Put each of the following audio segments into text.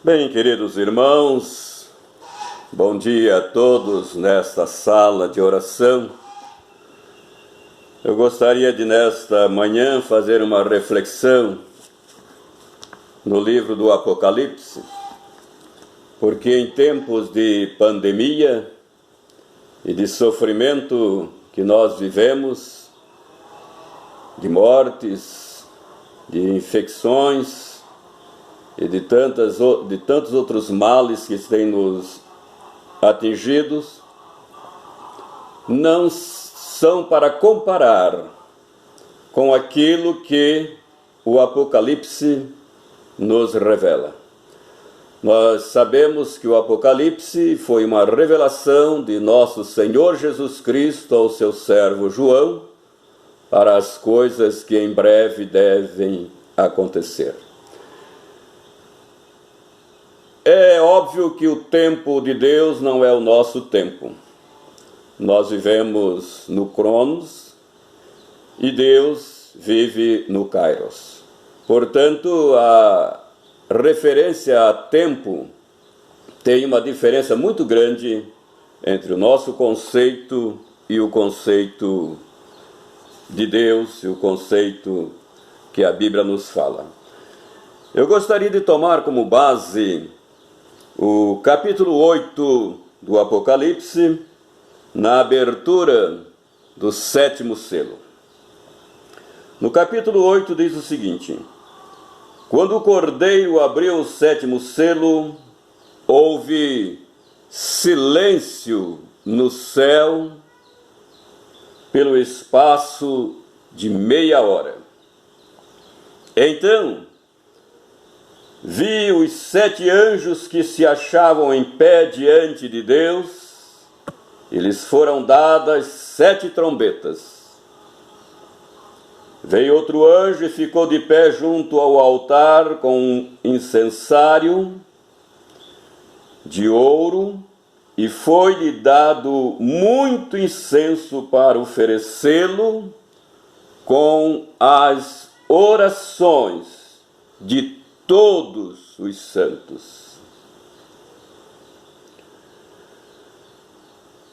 Bem, queridos irmãos, bom dia a todos nesta sala de oração. Eu gostaria de, nesta manhã, fazer uma reflexão no livro do Apocalipse, porque em tempos de pandemia e de sofrimento que nós vivemos, de mortes, de infecções, e de tantos outros males que têm nos atingidos, não são para comparar com aquilo que o Apocalipse nos revela. Nós sabemos que o Apocalipse foi uma revelação de nosso Senhor Jesus Cristo ao seu servo João para as coisas que em breve devem acontecer. É óbvio que o tempo de Deus não é o nosso tempo. Nós vivemos no Cronos e Deus vive no Kairos. Portanto, a referência a tempo tem uma diferença muito grande entre o nosso conceito e o conceito de Deus e o conceito que a Bíblia nos fala. Eu gostaria de tomar como base o capítulo 8 do Apocalipse, na abertura do 7º selo. No capítulo 8 diz o seguinte: quando o Cordeiro abriu o 7º selo, houve silêncio no céu pelo espaço de meia hora. Então vi os 7 anjos que se achavam em pé diante de Deus, e lhes foram dadas 7 trombetas. Veio outro anjo e ficou de pé junto ao altar com um incensário de ouro, e foi-lhe dado muito incenso para oferecê-lo com as orações de todos os santos.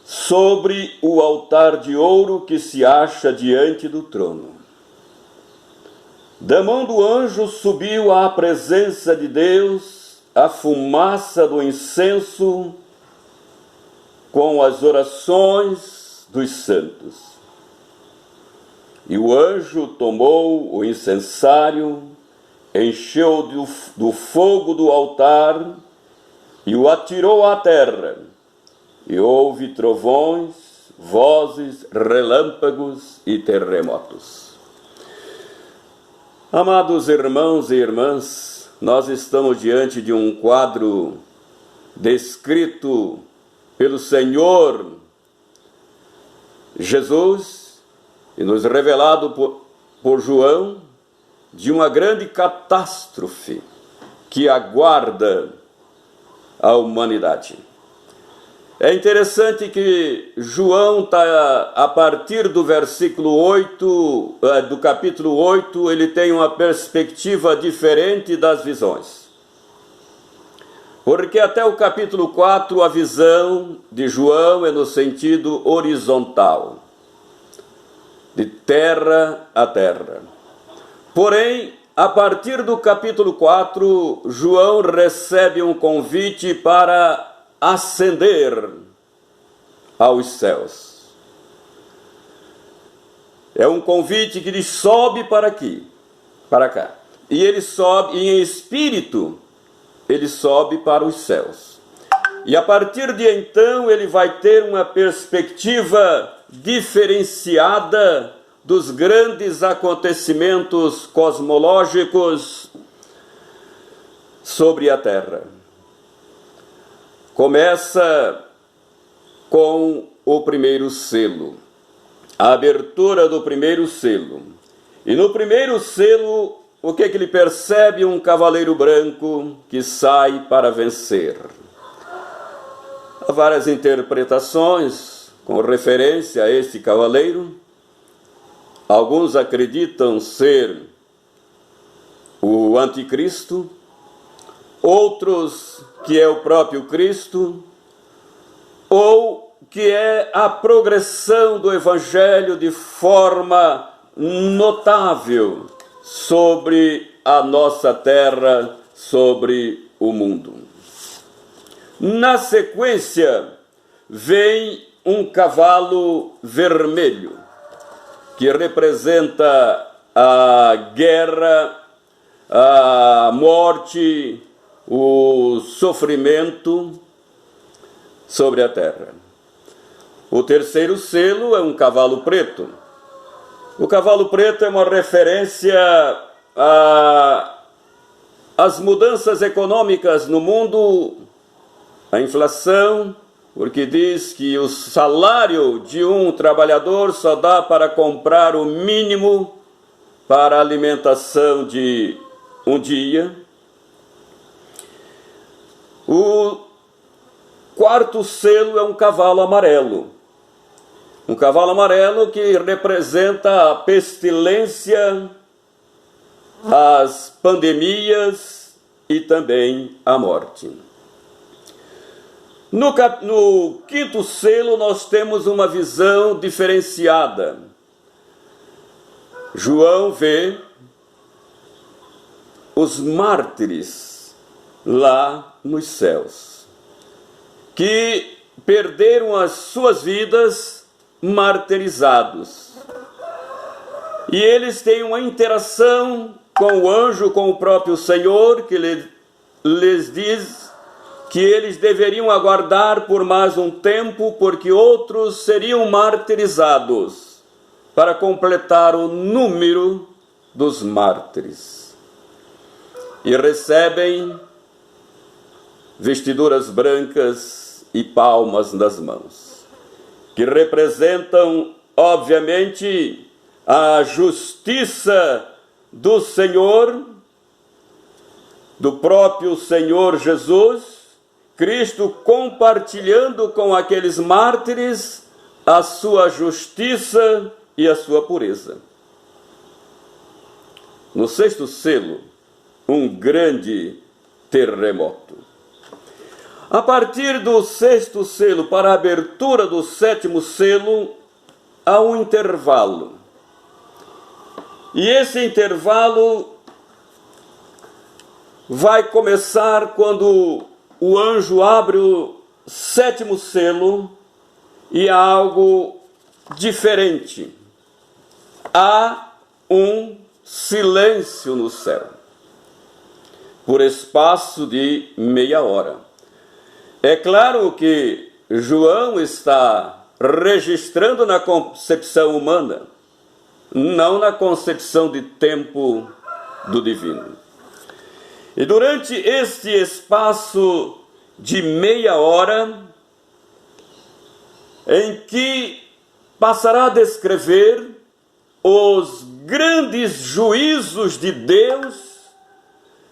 Sobre o altar de ouro que se acha diante do trono. Da mão do anjo subiu à presença de Deus a fumaça do incenso com as orações dos santos. E o anjo tomou o incensário, encheu do fogo do altar e o atirou à terra. E houve trovões, vozes, relâmpagos e terremotos. Amados irmãos e irmãs, nós estamos diante de um quadro descrito pelo Senhor Jesus e nos revelado por João, de uma grande catástrofe que aguarda a humanidade. É interessante que João a partir do versículo 8, do capítulo 8, ele tem uma perspectiva diferente das visões. Porque até o capítulo 4, a visão de João é no sentido horizontal, de terra a terra. Porém, a partir do capítulo 4, João recebe um convite para ascender aos céus. É um convite que ele sobe para cá. E ele sobe, e em espírito, ele sobe para os céus. E a partir de então, ele vai ter uma perspectiva diferenciada dos grandes acontecimentos cosmológicos sobre a Terra. Começa com o primeiro selo, a abertura do primeiro selo. E no primeiro selo, o que ele percebe? Um cavaleiro branco que sai para vencer. Há várias interpretações com referência a esse cavaleiro. Alguns acreditam ser o anticristo, outros que é o próprio Cristo, ou que é a progressão do Evangelho de forma notável sobre a nossa terra, sobre o mundo. Na sequência, vem um cavalo vermelho, que representa a guerra, a morte, o sofrimento sobre a terra. O terceiro selo é um cavalo preto. O cavalo preto é uma referência às mudanças econômicas no mundo, a inflação, porque diz que o salário de um trabalhador só dá para comprar o mínimo para a alimentação de um dia. O quarto selo é um cavalo amarelo. Um cavalo amarelo que representa a pestilência, as pandemias e também a morte. No quinto selo, nós temos uma visão diferenciada. João vê os mártires lá nos céus, que perderam as suas vidas martirizados. E eles têm uma interação com o anjo, com o próprio Senhor, que lhes diz que eles deveriam aguardar por mais um tempo, porque outros seriam martirizados, para completar o número dos mártires. E recebem vestiduras brancas e palmas nas mãos, que representam, obviamente, a justiça do Senhor, do próprio Senhor Jesus, Cristo compartilhando com aqueles mártires a sua justiça e a sua pureza. No sexto selo, um grande terremoto. A partir do sexto selo para a abertura do sétimo selo, há um intervalo. E esse intervalo vai começar quando o anjo abre o sétimo selo e há algo diferente. Há um silêncio no céu, por espaço de meia hora. É claro que João está registrando na concepção humana, não na concepção de tempo do divino. E durante este espaço de meia hora, em que passará a descrever os grandes juízos de Deus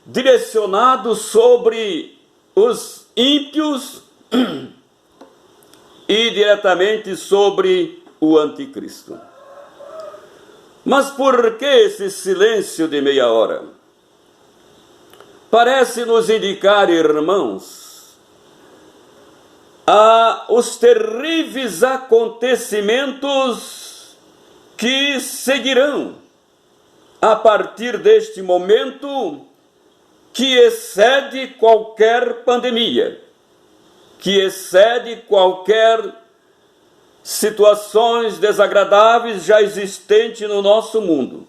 direcionados sobre os ímpios e diretamente sobre o anticristo. Mas por que esse silêncio de meia hora? Parece nos indicar, irmãos, os terríveis acontecimentos que seguirão a partir deste momento, que excede qualquer pandemia, que excede qualquer situações desagradáveis já existentes no nosso mundo.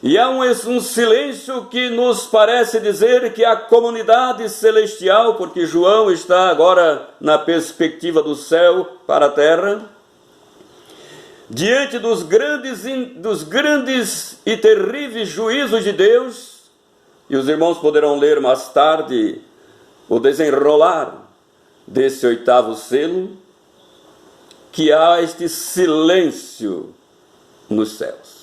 E há um silêncio que nos parece dizer que a comunidade celestial, porque João está agora na perspectiva do céu para a terra, diante dos grandes e terríveis juízos de Deus, e os irmãos poderão ler mais tarde o desenrolar desse oitavo selo, que há este silêncio nos céus.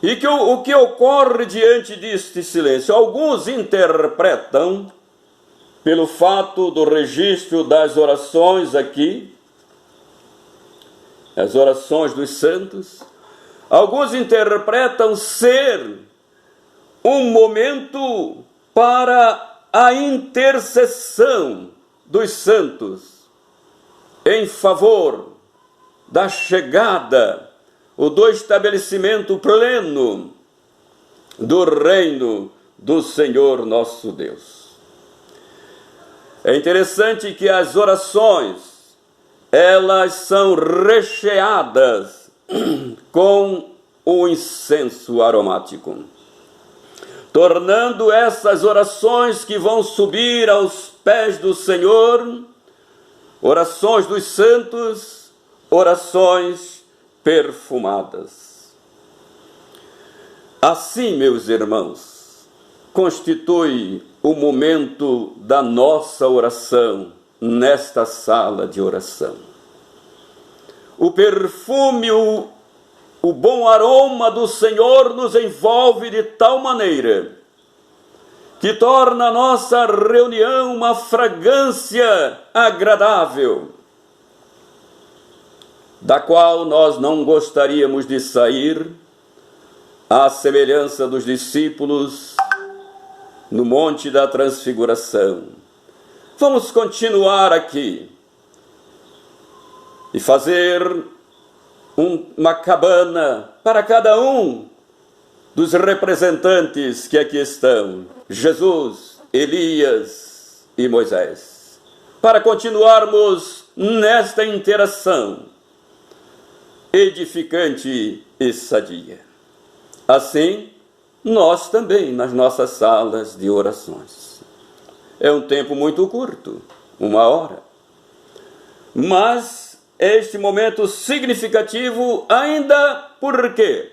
E o que ocorre diante deste silêncio? Alguns interpretam, pelo fato do registro das orações aqui, as orações dos santos, alguns interpretam ser um momento para a intercessão dos santos em favor da chegada ou do estabelecimento pleno do reino do Senhor nosso Deus. É interessante que as orações, elas são recheadas com o incenso aromático, tornando essas orações que vão subir aos pés do Senhor, orações dos santos, orações perfumadas. Assim, meus irmãos, constitui o momento da nossa oração nesta sala de oração. O perfume, o bom aroma do Senhor nos envolve de tal maneira que torna a nossa reunião uma fragrância agradável, da qual nós não gostaríamos de sair, à semelhança dos discípulos no Monte da Transfiguração. Vamos continuar aqui e fazer uma cabana para cada um dos representantes que aqui estão, Jesus, Elias e Moisés, para continuarmos nesta interação edificante e sadia. Assim, nós também nas nossas salas de orações. É um tempo muito curto, 1 hora, mas este momento significativo ainda porque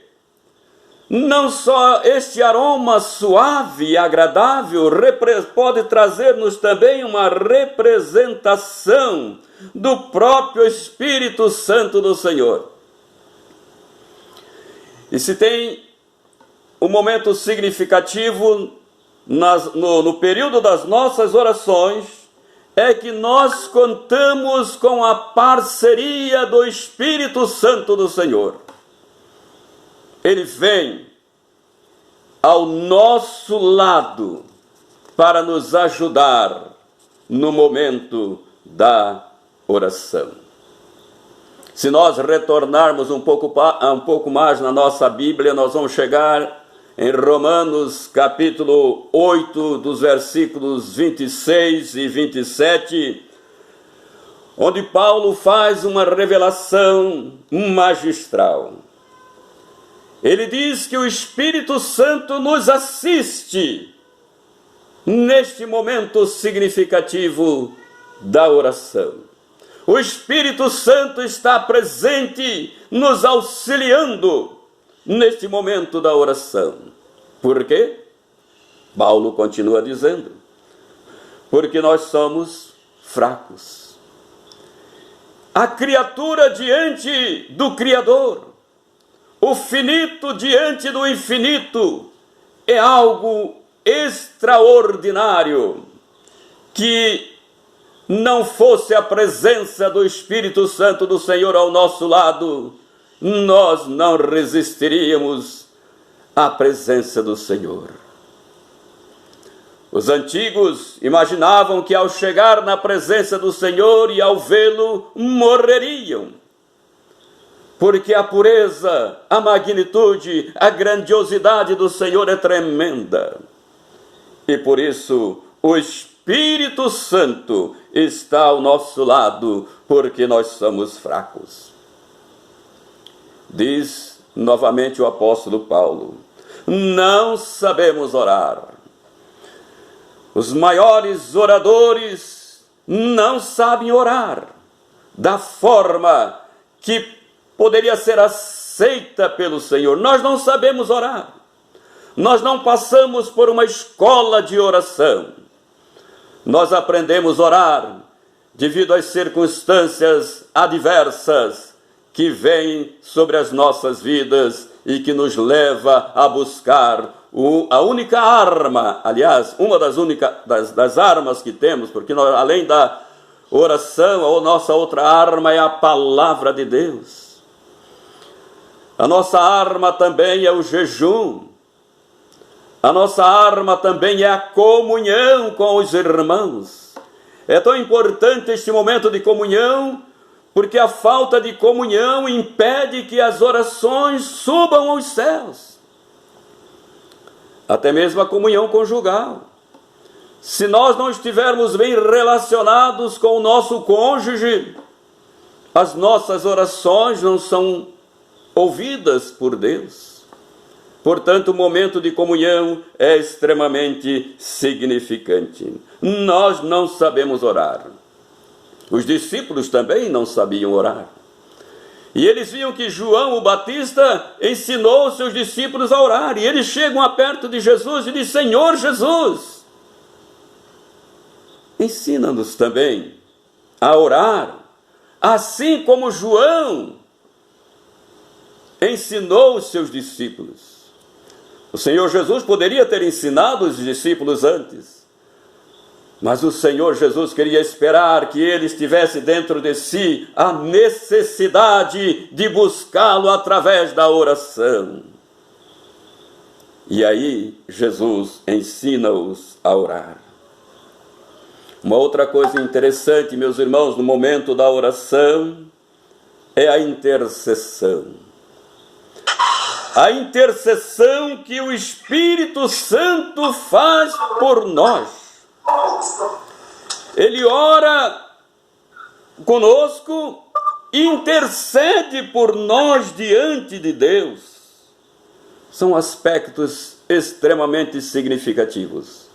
não só este aroma suave e agradável pode trazer-nos também uma representação do próprio Espírito Santo do Senhor. E se tem um momento significativo no período das nossas orações, é que nós contamos com a parceria do Espírito Santo do Senhor. Ele vem ao nosso lado para nos ajudar no momento da oração. Se nós retornarmos um pouco mais na nossa Bíblia, nós vamos chegar em Romanos capítulo 8, dos versículos 26 e 27, onde Paulo faz uma revelação magistral. Ele diz que o Espírito Santo nos assiste neste momento significativo da oração. O Espírito Santo está presente, nos auxiliando neste momento da oração. Por quê? Paulo continua dizendo: porque nós somos fracos. A criatura diante do Criador, o finito diante do infinito, é algo extraordinário. Que não fosse a presença do Espírito Santo do Senhor ao nosso lado, nós não resistiríamos à presença do Senhor. Os antigos imaginavam que ao chegar na presença do Senhor e ao vê-lo, morreriam, porque a pureza, a magnitude, a grandiosidade do Senhor é tremenda. E por isso o Espírito Santo está ao nosso lado, porque nós somos fracos. Diz novamente o apóstolo Paulo: não sabemos orar. Os maiores oradores não sabem orar da forma que poderia ser aceita pelo Senhor. Nós não sabemos orar. Nós não passamos por uma escola de oração. Nós aprendemos a orar devido às circunstâncias adversas que vêm sobre as nossas vidas e que nos leva a buscar a única arma, aliás, uma das armas que temos, porque nós, além da oração, a nossa outra arma é a palavra de Deus. A nossa arma também é o jejum. A nossa arma também é a comunhão com os irmãos. É tão importante este momento de comunhão, porque a falta de comunhão impede que as orações subam aos céus. Até mesmo a comunhão conjugal. Se nós não estivermos bem relacionados com o nosso cônjuge, as nossas orações não são ouvidas por Deus. Portanto, o momento de comunhão é extremamente significante. Nós não sabemos orar. Os discípulos também não sabiam orar. E eles viam que João o Batista ensinou seus discípulos a orar. E eles chegam perto de Jesus e dizem: Senhor Jesus, ensina-nos também a orar, assim como João ensinou os seus discípulos. O Senhor Jesus poderia ter ensinado os discípulos antes, mas o Senhor Jesus queria esperar que eles tivessem dentro de si a necessidade de buscá-lo através da oração. E aí Jesus ensina-os a orar. Uma outra coisa interessante, meus irmãos, no momento da oração, é a intercessão. A intercessão que o Espírito Santo faz por nós. Ele ora conosco, intercede por nós diante de Deus. São aspectos extremamente significativos,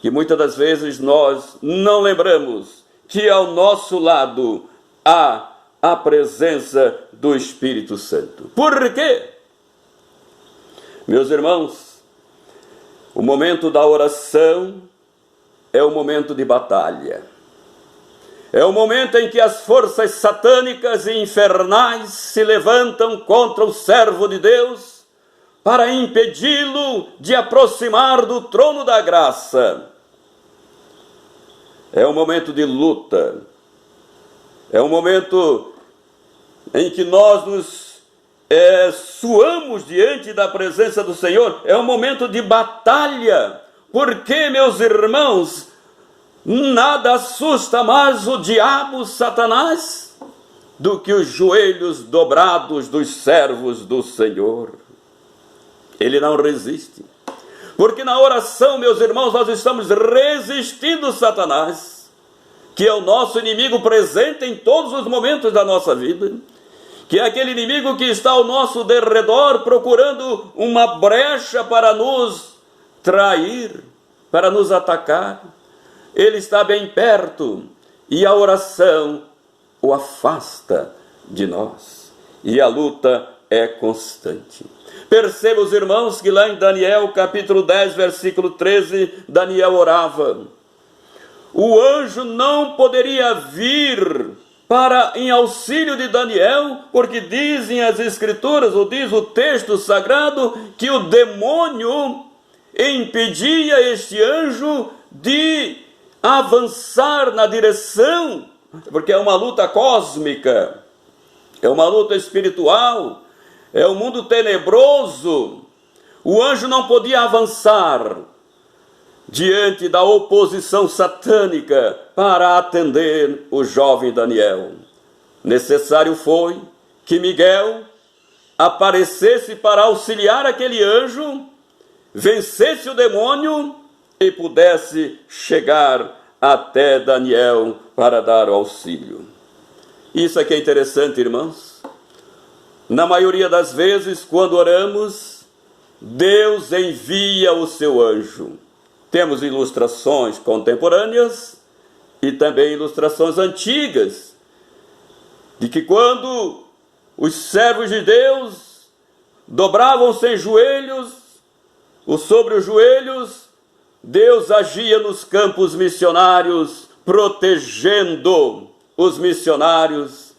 que muitas das vezes nós não lembramos que ao nosso lado há a presença do Espírito Santo. Por quê? Meus irmãos, o momento da oração é o momento de batalha. É o momento em que as forças satânicas e infernais se levantam contra o servo de Deus para impedi-lo de aproximar do trono da graça. É um momento de luta. É um momento em que nós nos suamos diante da presença do Senhor. É um momento de batalha, porque, meus irmãos, nada assusta mais o diabo, Satanás, do que os joelhos dobrados dos servos do Senhor. Ele não resiste, porque na oração, meus irmãos, nós estamos resistindo Satanás, que é o nosso inimigo presente em todos os momentos da nossa vida, que é aquele inimigo que está ao nosso derredor procurando uma brecha para nos trair, para nos atacar. Ele está bem perto e a oração o afasta de nós. E a luta é constante. Perceba, os irmãos, que lá em Daniel, capítulo 10, versículo 13, Daniel orava. O anjo não poderia vir em auxílio de Daniel, porque dizem as Escrituras, ou diz o texto sagrado, que o demônio impedia este anjo de avançar na direção, porque é uma luta cósmica, é uma luta espiritual, é um mundo tenebroso. O anjo não podia avançar diante da oposição satânica para atender o jovem Daniel. Necessário foi que Miguel aparecesse para auxiliar aquele anjo, vencesse o demônio e pudesse chegar até Daniel para dar o auxílio. Isso aqui é interessante, irmãos. Na maioria das vezes, quando oramos, Deus envia o seu anjo. Temos ilustrações contemporâneas e também ilustrações antigas, de que quando os servos de Deus dobravam-se em joelhos, ou sobre os joelhos, Deus agia nos campos missionários, protegendo os missionários,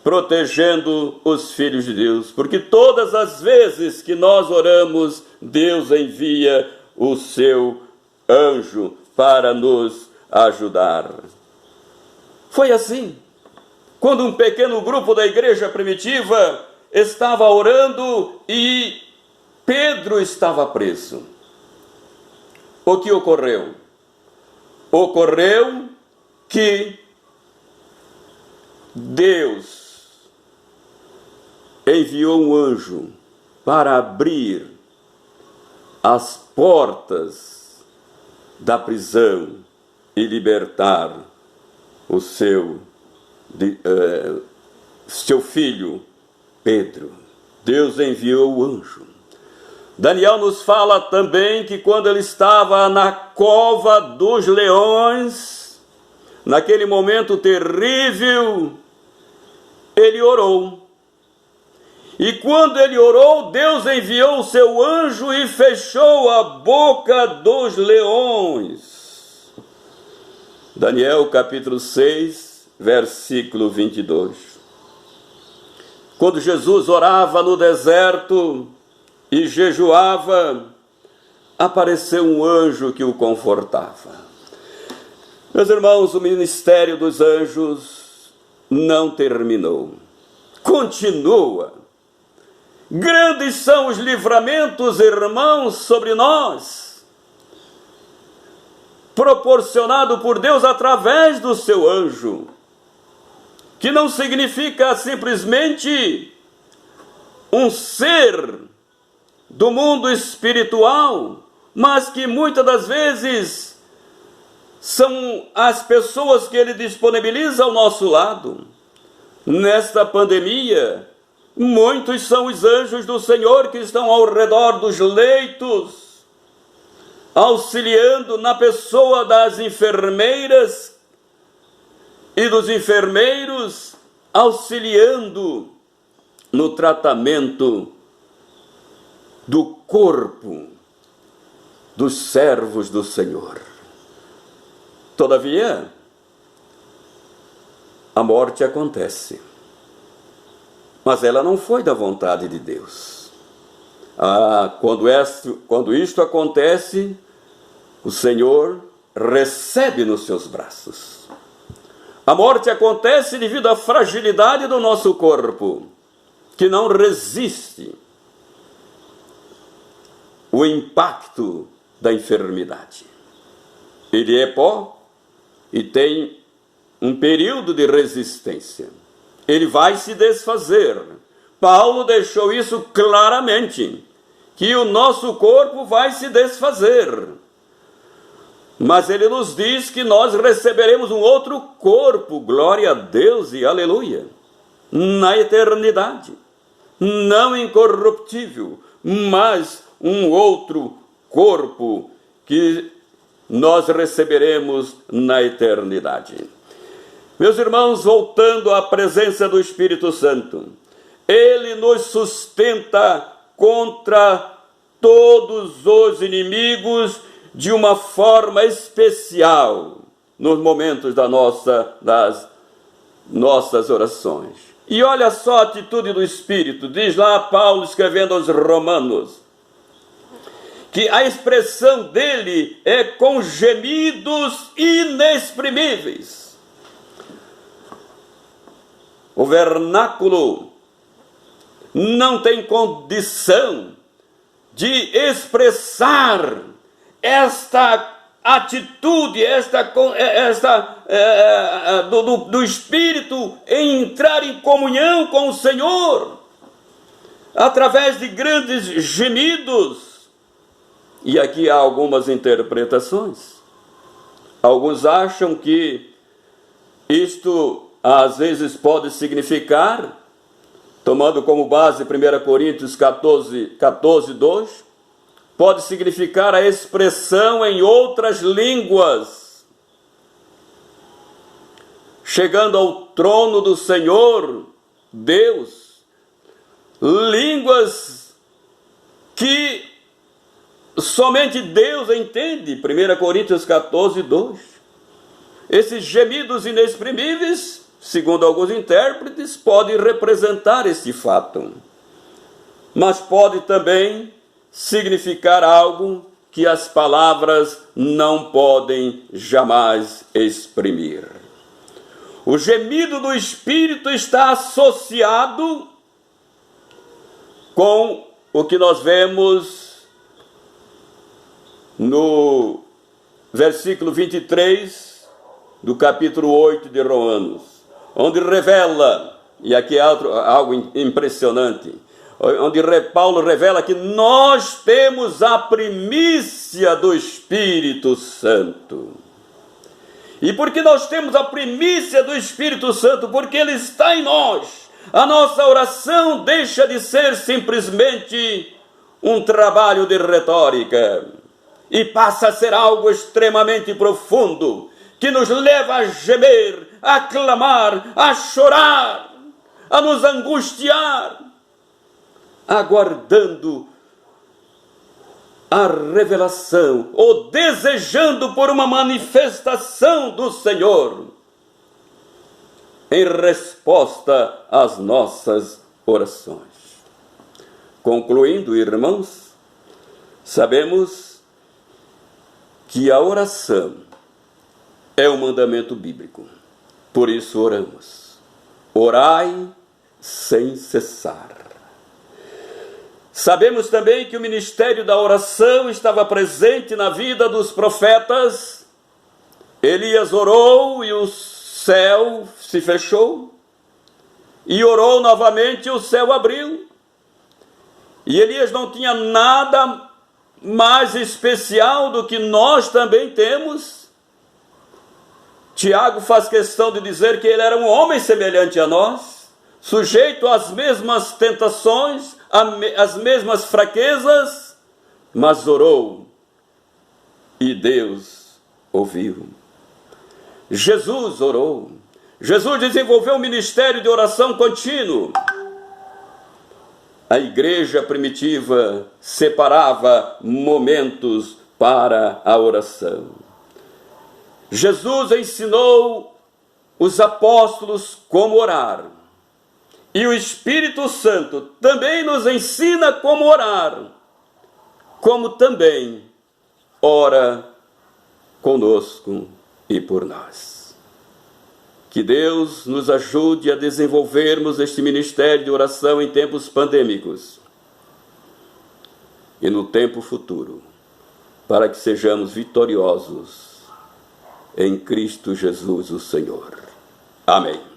protegendo os filhos de Deus, porque todas as vezes que nós oramos, Deus envia o seu anjo para nos ajudar. Foi assim, quando um pequeno grupo da igreja primitiva estava orando e Pedro estava preso. o que ocorreu? Ocorreu que Deus enviou um anjo para abrir as portas da prisão e libertar o seu filho Pedro. Deus enviou o anjo. Daniel nos fala também que quando ele estava na cova dos leões, naquele momento terrível, ele orou. E quando ele orou, Deus enviou o seu anjo e fechou a boca dos leões. Daniel capítulo 6, versículo 22. Quando Jesus orava no deserto e jejuava, apareceu um anjo que o confortava. Meus irmãos, o ministério dos anjos não terminou. Continua. Grandes são os livramentos, irmãos, sobre nós, proporcionado por Deus através do seu anjo, que não significa simplesmente um ser do mundo espiritual, mas que muitas das vezes são as pessoas que ele disponibiliza ao nosso lado. Nesta pandemia, muitos são os anjos do Senhor que estão ao redor dos leitos, auxiliando na pessoa das enfermeiras e dos enfermeiros, auxiliando no tratamento do corpo dos servos do Senhor. Todavia, a morte acontece, mas ela não foi da vontade de Deus. Quando isto acontece, o Senhor recebe nos seus braços. A morte acontece devido à fragilidade do nosso corpo, que não resiste o impacto da enfermidade. Ele é pó e tem um período de resistência. Ele vai se desfazer. Paulo deixou isso claramente, que o nosso corpo vai se desfazer. Mas ele nos diz que nós receberemos um outro corpo, glória a Deus e aleluia, na eternidade. Não incorruptível, mas um outro corpo que nós receberemos na eternidade. Meus irmãos, voltando à presença do Espírito Santo, ele nos sustenta contra todos os inimigos de uma forma especial nos momentos das nossas orações. E olha só a atitude do Espírito, diz lá Paulo escrevendo aos Romanos, que a expressão dele é com gemidos inexprimíveis. O vernáculo não tem condição de expressar esta atitude, do Espírito em entrar em comunhão com o Senhor, através de grandes gemidos. E aqui há algumas interpretações. Alguns acham que isto às vezes pode significar, tomando como base 1 Coríntios 14, 2, pode significar a expressão em outras línguas, chegando ao trono do Senhor, Deus, línguas que somente Deus entende, 1 Coríntios 14, 2. Esses gemidos inexprimíveis, segundo alguns intérpretes, podem representar esse fato, mas pode também significar algo que as palavras não podem jamais exprimir. O gemido do Espírito está associado com o que nós vemos no versículo 23 do capítulo 8 de Romanos, onde revela, e aqui é algo impressionante, onde Paulo revela que nós temos a primícia do Espírito Santo. E por que nós temos a primícia do Espírito Santo? Porque Ele está em nós. A nossa oração deixa de ser simplesmente um trabalho de retórica e passa a ser algo extremamente profundo, que nos leva a gemer, a clamar, a chorar, a nos angustiar, aguardando a revelação, ou desejando por uma manifestação do Senhor, em resposta às nossas orações. Concluindo, irmãos, sabemos que a oração é um mandamento bíblico. Por isso oramos. Orai sem cessar. Sabemos também que o ministério da oração estava presente na vida dos profetas. Elias orou e o céu se fechou. E orou novamente e o céu abriu. E Elias não tinha nada mais especial do que nós também temos. Tiago faz questão de dizer que ele era um homem semelhante a nós, sujeito às mesmas tentações, às mesmas fraquezas, mas orou e Deus ouviu. Jesus orou. Jesus desenvolveu um ministério de oração contínuo. A igreja primitiva separava momentos para a oração. Jesus ensinou os apóstolos como orar. E o Espírito Santo também nos ensina como orar, como também ora conosco e por nós. Que Deus nos ajude a desenvolvermos este ministério de oração em tempos pandêmicos e no tempo futuro, para que sejamos vitoriosos em Cristo Jesus, o Senhor. Amém.